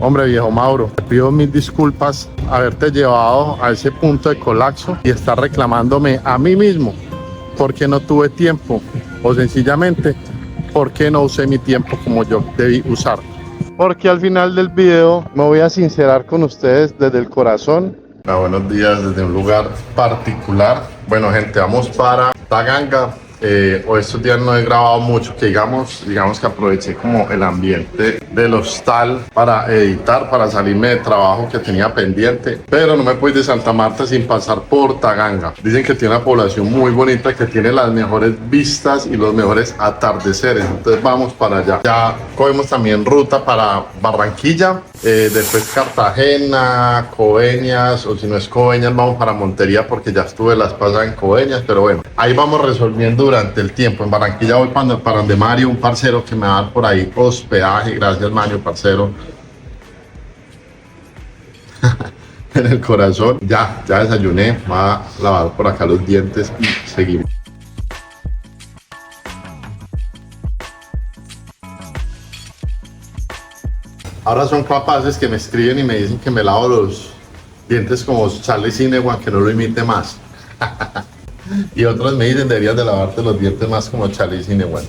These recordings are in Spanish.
Hombre, viejo Mauro, te pido mil disculpas haberte llevado a ese punto de colapso y estar reclamándome a mí mismo porque no tuve tiempo o sencillamente porque no usé mi tiempo como yo debí usar. Porque al final del video me voy a sincerar con ustedes desde el corazón. Buenos días desde un lugar particular. Bueno, gente, vamos para Taganga. Hoy estos días no he grabado mucho, que digamos que aproveché como el ambiente del hostal para editar, para salirme de trabajo que tenía pendiente, pero no me pude ir de Santa Marta sin pasar por Taganga. Dicen que tiene una población muy bonita, que tiene las mejores vistas y los mejores atardeceres, entonces vamos para allá. Ya cogemos también ruta para Barranquilla, después Cartagena, Coveñas, o si no es Coveñas vamos para Montería porque ya estuve las pasadas en Coveñas, pero bueno, ahí vamos resolviendo durante el tiempo. En Barranquilla voy para donde Mario, un parcero que me va a dar por ahí hospedaje. Gracias, Mario, parcero. En el corazón. Ya desayuné, voy a lavar por acá los dientes y seguimos. Ahora son capaces que me escriben y me dicen que me lavo los dientes como Charlie Cinewan, que no lo imite más. Y otros me dicen deberías de lavarte los dientes más como Charlie Cinewan,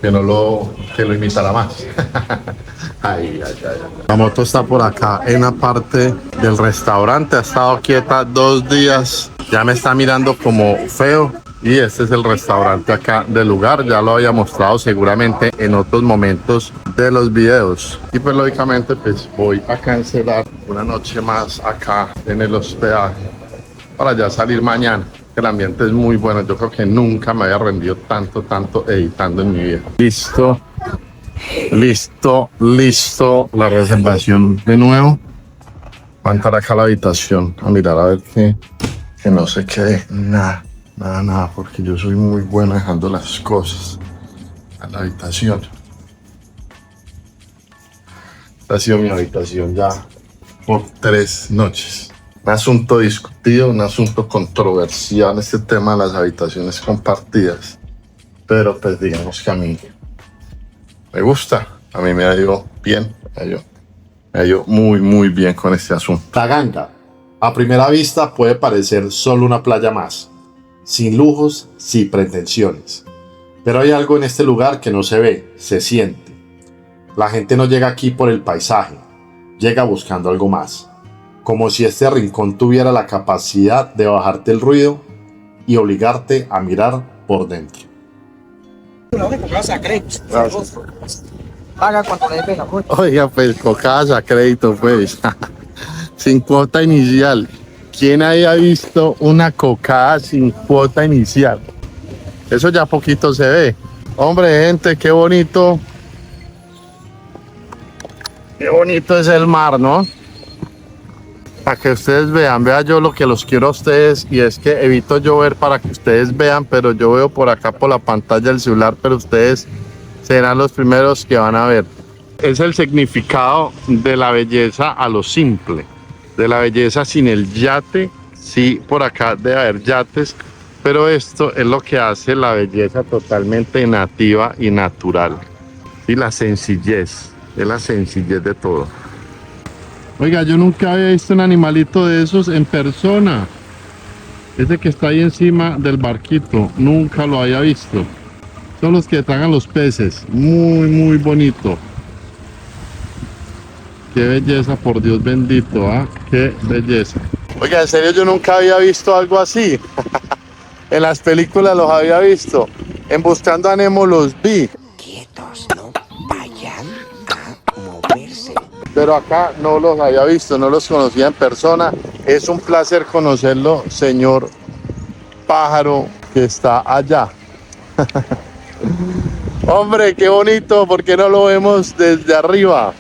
que lo imitará más. Ay. La moto está por acá en la parte del restaurante, ha estado quieta 2 días, ya me está mirando como feo. Y este es el restaurante acá del lugar, ya lo había mostrado seguramente en otros momentos de los videos. Y pues lógicamente pues voy a cancelar una noche más acá en el hospedaje para ya salir mañana. El ambiente es muy bueno, yo creo que nunca me había rendido tanto editando en mi vida. Listo, la reservación de nuevo. Voy a entrar acá a la habitación a mirar a ver que no se quede nada, porque yo soy muy bueno dejando las cosas a la habitación. Esta ha sido mi habitación ya por 3 noches. Un asunto discutido, un asunto controversial este tema de las habitaciones compartidas, pero pues digamos que a mí me gusta, a mí me ha ido bien, me ha ido muy bien con este asunto. Taganga, a primera vista puede parecer solo una playa más, sin lujos, sin pretensiones, pero hay algo en este lugar que no se ve, se siente. La gente no llega aquí por el paisaje, llega buscando algo más. Como si este rincón tuviera la capacidad de bajarte el ruido y obligarte a mirar por dentro. Paga cuando le pega, pues. Oiga, pues cocadas a crédito, pues. Sin cuota inicial. ¿Quién haya visto una cocada sin cuota inicial? Eso ya poquito se ve. Hombre, gente, qué bonito. Qué bonito es el mar, ¿no? Para que ustedes vean yo lo que los quiero a ustedes, y es que evito yo ver para que ustedes vean, pero yo veo por acá por la pantalla del celular, pero ustedes serán los primeros que van a ver. Es el significado de la belleza a lo simple, de la belleza sin el yate. Sí, por acá debe haber yates, pero esto es lo que hace la belleza totalmente nativa y natural. Y la sencillez, es la sencillez de todo. Oiga, yo nunca había visto un animalito de esos en persona. Ese que está ahí encima del barquito, nunca lo había visto. Son los que tragan los peces, muy bonito. Qué belleza, por Dios bendito, ¿ah? Qué belleza. Oiga, en serio yo nunca había visto algo así. En las películas los había visto. En Buscando a Nemo los vi. Quietos, no vayan a moverse. Pero acá no los había visto, no los conocía en persona. Es un placer conocerlo, señor pájaro que está allá. Hombre, qué bonito, ¿por qué no lo vemos desde arriba?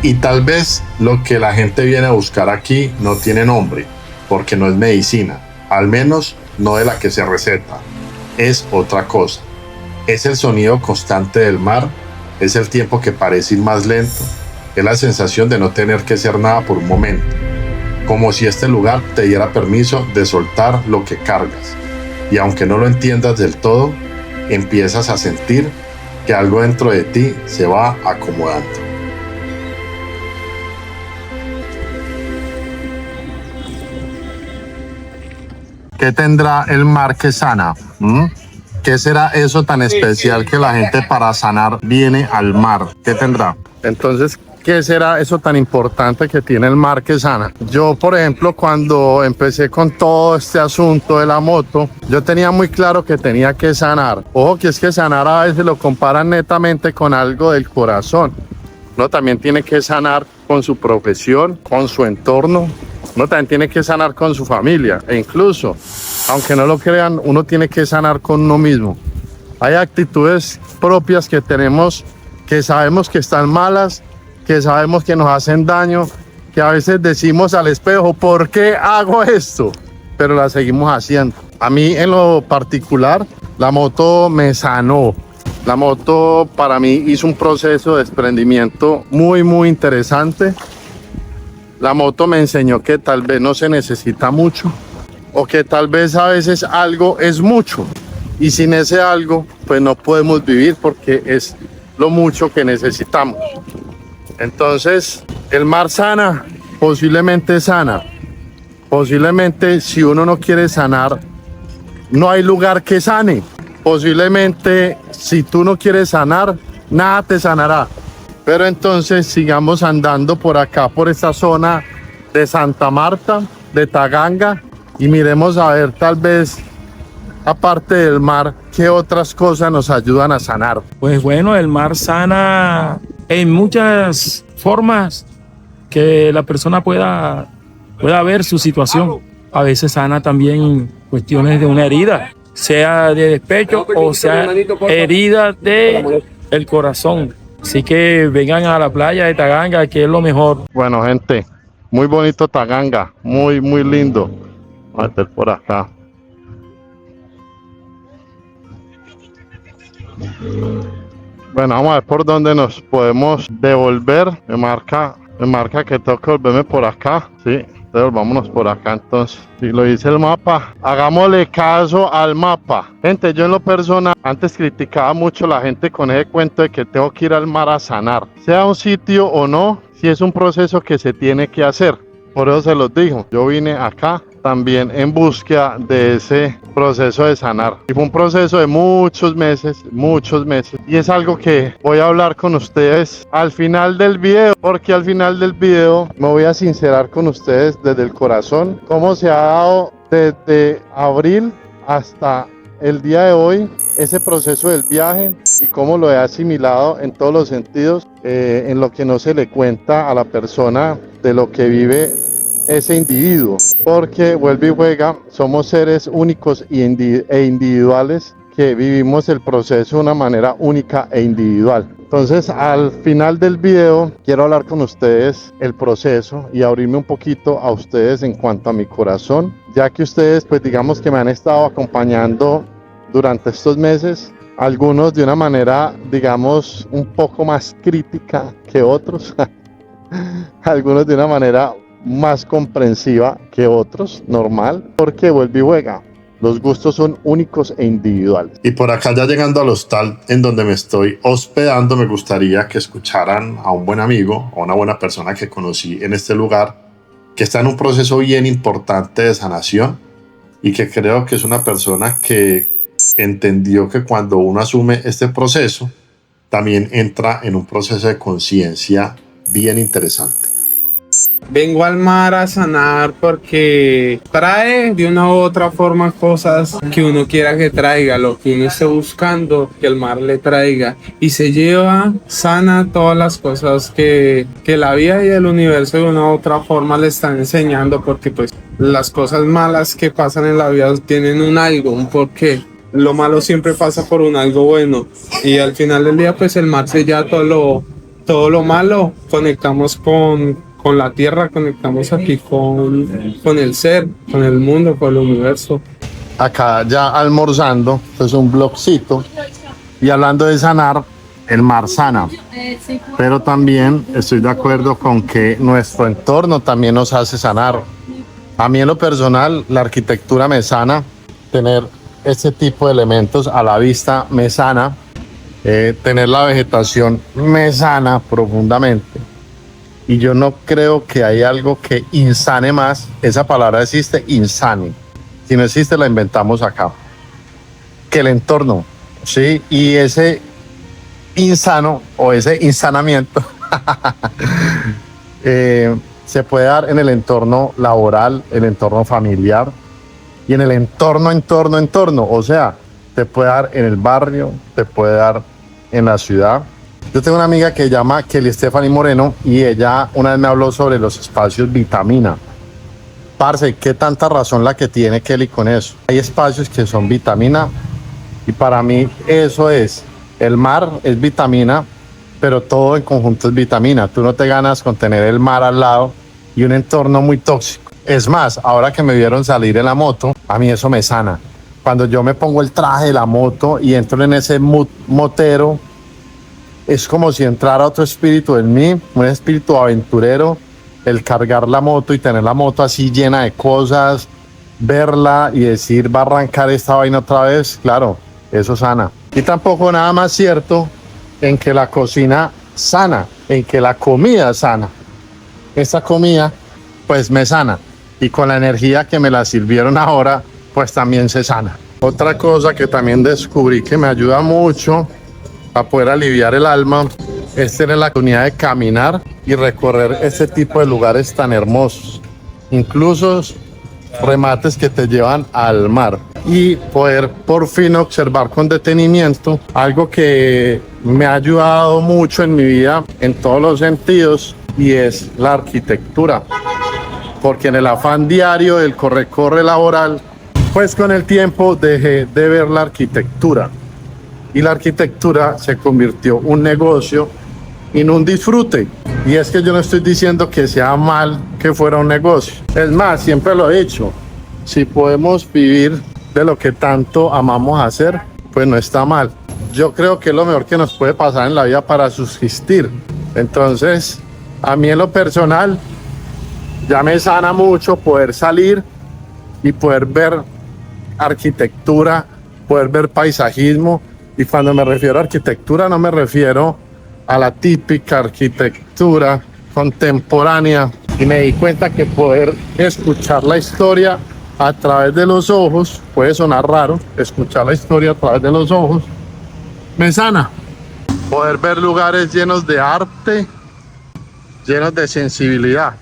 Y tal vez lo que la gente viene a buscar aquí no tiene nombre, porque no es medicina, al menos no de la que se receta. Es otra cosa. Es el sonido constante del mar, es el tiempo que parece ir más lento, es la sensación de no tener que hacer nada por un momento, como si este lugar te diera permiso de soltar lo que cargas. Y aunque no lo entiendas del todo, empiezas a sentir que algo dentro de ti se va acomodando. ¿Qué tendrá el mar que sana? ¿Qué será eso tan especial que la gente para sanar viene al mar? ¿Qué tendrá? Entonces, ¿qué será eso tan importante que tiene el mar que sana? Yo, por ejemplo, cuando empecé con todo este asunto de la moto, yo tenía muy claro que tenía que sanar. Ojo, que es que sanar a veces lo comparan netamente con algo del corazón. Uno también tiene que sanar con su profesión, con su entorno. Uno también tiene que sanar con su familia. E incluso, aunque no lo crean, uno tiene que sanar con uno mismo. Hay actitudes propias que tenemos que sabemos que están malas, que sabemos que nos hacen daño, que a veces decimos al espejo, ¿por qué hago esto? Pero la seguimos haciendo. A mí en lo particular, la moto me sanó. La moto para mí hizo un proceso de desprendimiento muy, muy interesante. La moto me enseñó que tal vez no se necesita mucho, o que tal vez a veces algo es mucho. Y sin ese algo, pues no podemos vivir porque es lo mucho que necesitamos. Entonces, el mar sana, posiblemente sana. Posiblemente si uno no quiere sanar, no hay lugar que sane. Posiblemente si tú no quieres sanar, nada te sanará. Pero entonces sigamos andando por acá, por esta zona de Santa Marta, de Taganga, y miremos a ver tal vez, aparte del mar, qué otras cosas nos ayudan a sanar. Pues bueno, el mar sana en muchas formas que la persona pueda ver su situación. A veces sana también cuestiones de una herida, sea de despecho o sea herida del corazón. Así que vengan a la playa de Taganga, que es lo mejor. Bueno, gente, muy bonito Taganga, muy, muy lindo. Vamos a meter por acá. Bueno, vamos a ver por dónde nos podemos devolver. Me marca que tengo que volverme por acá. Sí, devolvámonos por acá entonces. Si lo dice el mapa, hagámosle caso al mapa. Gente, yo en lo personal antes criticaba mucho a la gente con ese cuento de que tengo que ir al mar a sanar. Sea un sitio o no, si es un proceso que se tiene que hacer. Por eso se los digo, yo vine acá también en búsqueda de ese proceso de sanar. Y fue un proceso de muchos meses. Y es algo que voy a hablar con ustedes al final del video, porque al final del video me voy a sincerar con ustedes desde el corazón cómo se ha dado desde abril hasta el día de hoy ese proceso del viaje y cómo lo he asimilado en todos los sentidos, en lo que no se le cuenta a la persona de lo que vive ese individuo, porque vuelve y juega, somos seres únicos e individuales que vivimos el proceso de una manera única e individual. Entonces, al final del video quiero hablar con ustedes el proceso y abrirme un poquito a ustedes en cuanto a mi corazón, ya que ustedes pues digamos que me han estado acompañando durante estos meses, algunos de una manera digamos un poco más crítica que otros, algunos de una manera más comprensiva que otros, normal, porque vuelve y juega. Los gustos son únicos e individuales. Y por acá ya llegando al hostal en donde me estoy hospedando, me gustaría que escucharan a un buen amigo, a una buena persona que conocí en este lugar, que está en un proceso bien importante de sanación y que creo que es una persona que entendió que cuando uno asume este proceso, también entra en un proceso de conciencia bien interesante. Vengo al mar a sanar porque trae de una u otra forma cosas que uno quiera que traiga, lo que uno esté buscando que el mar le traiga, y se lleva, sana todas las cosas que la vida y el universo de una u otra forma le están enseñando, porque pues las cosas malas que pasan en la vida tienen un algo, un porqué. Lo malo siempre pasa por un algo bueno, y al final del día pues el mar sella todo lo malo. Conectamos con la tierra, conectamos aquí con el ser, con el mundo, con el universo. Acá ya almorzando, esto es un blogcito, y hablando de sanar, el mar sana, pero también estoy de acuerdo con que nuestro entorno también nos hace sanar. A mí en lo personal, la arquitectura me sana, tener este tipo de elementos a la vista me sana, tener la vegetación me sana profundamente. Y yo no creo que hay algo que insane más. Esa palabra existe, insane. Si no existe, la inventamos acá. Que el entorno, ¿sí? Y ese insano o ese insanamiento se puede dar en el entorno laboral, el entorno familiar y en el entorno. O sea, te puede dar en el barrio, te puede dar en la ciudad. Yo tengo una amiga que se llama Kelly Stephanie Moreno y ella una vez me habló sobre los espacios vitamina. Parce, qué tanta razón la que tiene Kelly con eso. Hay espacios que son vitamina y para mí eso es. El mar es vitamina, pero todo en conjunto es vitamina. Tú no te ganas con tener el mar al lado y un entorno muy tóxico. Es más, ahora que me vieron salir en la moto, a mí eso me sana. Cuando yo me pongo el traje de la moto y entro en ese motero, es como si entrara otro espíritu en mí, un espíritu aventurero, el cargar la moto y tener la moto así llena de cosas, verla y decir, va a arrancar esta vaina otra vez, claro, eso sana. Y tampoco nada más cierto en que la cocina sana, en que la comida sana. Esta comida pues me sana y con la energía que me la sirvieron ahora pues también se sana. Otra cosa que también descubrí que me ayuda mucho a poder aliviar el alma es tener la oportunidad de caminar y recorrer este tipo de lugares tan hermosos, incluso remates que te llevan al mar y poder por fin observar con detenimiento algo que me ha ayudado mucho en mi vida en todos los sentidos y es la arquitectura, porque en el afán diario del corre-corre laboral pues con el tiempo dejé de ver la arquitectura y la arquitectura se convirtió en un negocio y en un disfrute. Y es que yo no estoy diciendo que sea mal que fuera un negocio. Es más, siempre lo he dicho, si podemos vivir de lo que tanto amamos hacer, pues no está mal. Yo creo que es lo mejor que nos puede pasar en la vida para subsistir. Entonces, a mí en lo personal, ya me sana mucho poder salir y poder ver arquitectura, poder ver paisajismo. Y cuando me refiero a arquitectura no me refiero a la típica arquitectura contemporánea. Y me di cuenta que poder escuchar la historia a través de los ojos, puede sonar raro, escuchar la historia a través de los ojos, me sana. Poder ver lugares llenos de arte, llenos de sensibilidad.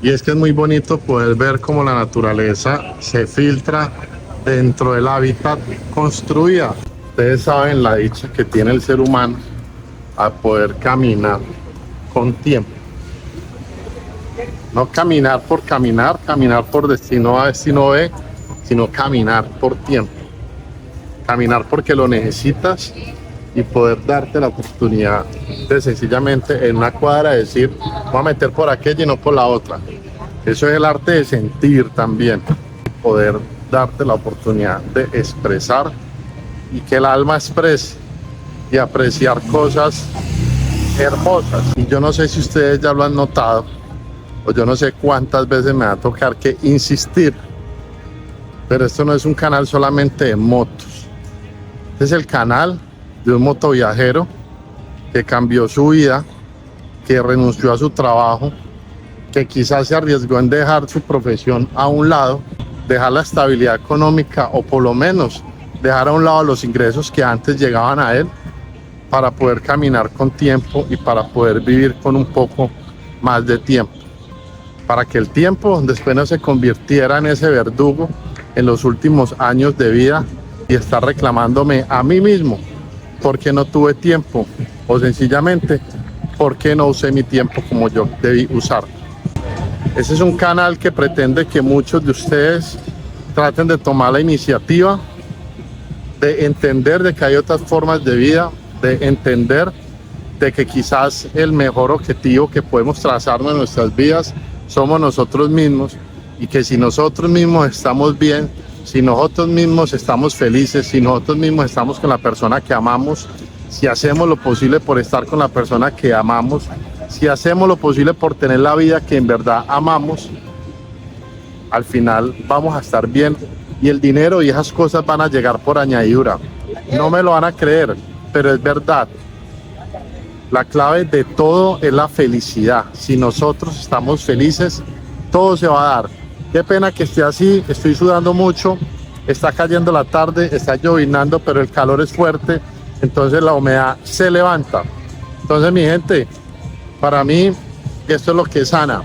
Y es que es muy bonito poder ver cómo la naturaleza se filtra dentro del hábitat construida. Ustedes saben la dicha que tiene el ser humano a poder caminar con tiempo. No caminar por caminar, caminar por destino A, destino B, sino caminar por tiempo. Caminar porque lo necesitas y poder darte la oportunidad de sencillamente en una cuadra decir, voy a meter por aquella y no por la otra. Eso es el arte de sentir también. Poder darte la oportunidad de expresar y que el alma exprese y apreciar cosas hermosas. Y yo no sé si ustedes ya lo han notado, o yo no sé cuántas veces me va a tocar que insistir, pero esto no es un canal solamente de motos. Este es el canal de un motoviajero que cambió su vida, que renunció a su trabajo, que quizás se arriesgó en dejar su profesión a un lado, dejar la estabilidad económica o por lo menos dejar a un lado los ingresos que antes llegaban a él para poder caminar con tiempo y para poder vivir con un poco más de tiempo. Para que el tiempo después no se convirtiera en ese verdugo en los últimos años de vida y estar reclamándome a mí mismo porque no tuve tiempo o sencillamente porque no usé mi tiempo como yo debí usarlo. Ese es un canal que pretende que muchos de ustedes traten de tomar la iniciativa de entender de que hay otras formas de vida, de entender de que quizás el mejor objetivo que podemos trazarnos en nuestras vidas somos nosotros mismos y que si nosotros mismos estamos bien, si nosotros mismos estamos felices, si nosotros mismos estamos con la persona que amamos, si hacemos lo posible por estar con la persona que amamos, si hacemos lo posible por tener la vida que en verdad amamos, al final vamos a estar bien y el dinero y esas cosas van a llegar por añadidura. No me lo van a creer, pero es verdad. La clave de todo es la felicidad. Si nosotros estamos felices, todo se va a dar. Qué pena que esté así, estoy sudando mucho, está cayendo la tarde, está llovinando, pero el calor es fuerte, entonces la humedad se levanta. Entonces, mi gente, para mí esto es lo que sana.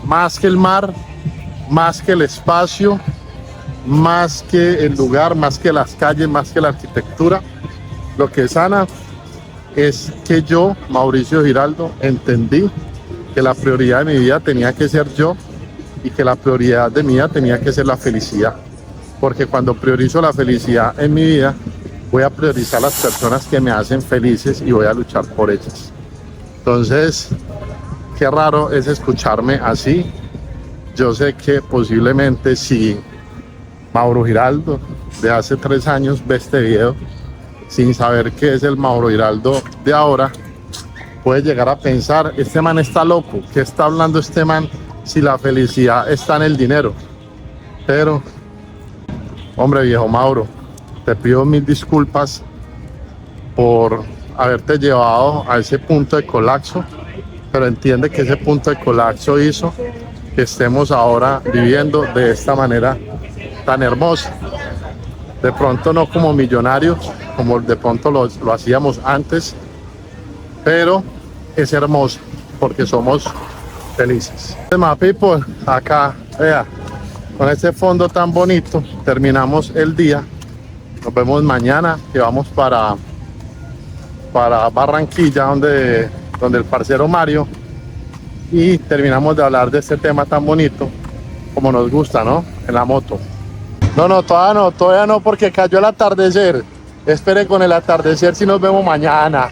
Más que el mar, más que el espacio, más que el lugar, más que las calles, más que la arquitectura, lo que sana es que yo, Mauricio Giraldo, entendí que la prioridad de mi vida tenía que ser yo y que la prioridad de mi vida tenía que ser la felicidad. Porque cuando priorizo la felicidad en mi vida, voy a priorizar las personas que me hacen felices y voy a luchar por ellas. Entonces, qué raro es escucharme así. Yo sé que posiblemente si Mauro Giraldo de hace 3 años ve este video sin saber qué es el Mauro Giraldo de ahora, puede llegar a pensar, este man está loco, ¿qué está hablando este man si la felicidad está en el dinero? Pero, hombre, viejo Mauro, te pido 1000 disculpas por haberte llevado a ese punto de colapso, pero entiende que ese punto de colapso hizo que estemos ahora viviendo de esta manera tan hermosa. De pronto no como millonarios, como de pronto lo hacíamos antes, pero es hermoso porque somos felices. My people, acá, vea, con este fondo tan bonito, terminamos el día. Nos vemos mañana, que vamos para Barranquilla, donde el parcero Mario, y terminamos de hablar de este tema tan bonito, como nos gusta, ¿no? En la moto. No, todavía no, porque cayó el atardecer. Espere con el atardecer si nos vemos mañana.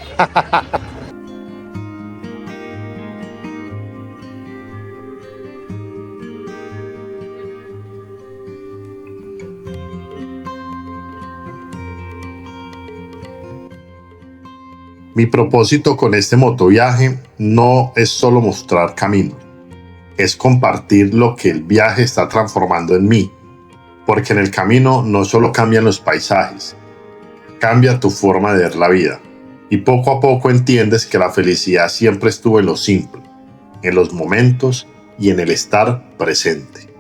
Mi propósito con este motoviaje no es solo mostrar camino, es compartir lo que el viaje está transformando en mí, porque en el camino no solo cambian los paisajes, cambia tu forma de ver la vida, y poco a poco entiendes que la felicidad siempre estuvo en lo simple, en los momentos y en el estar presente.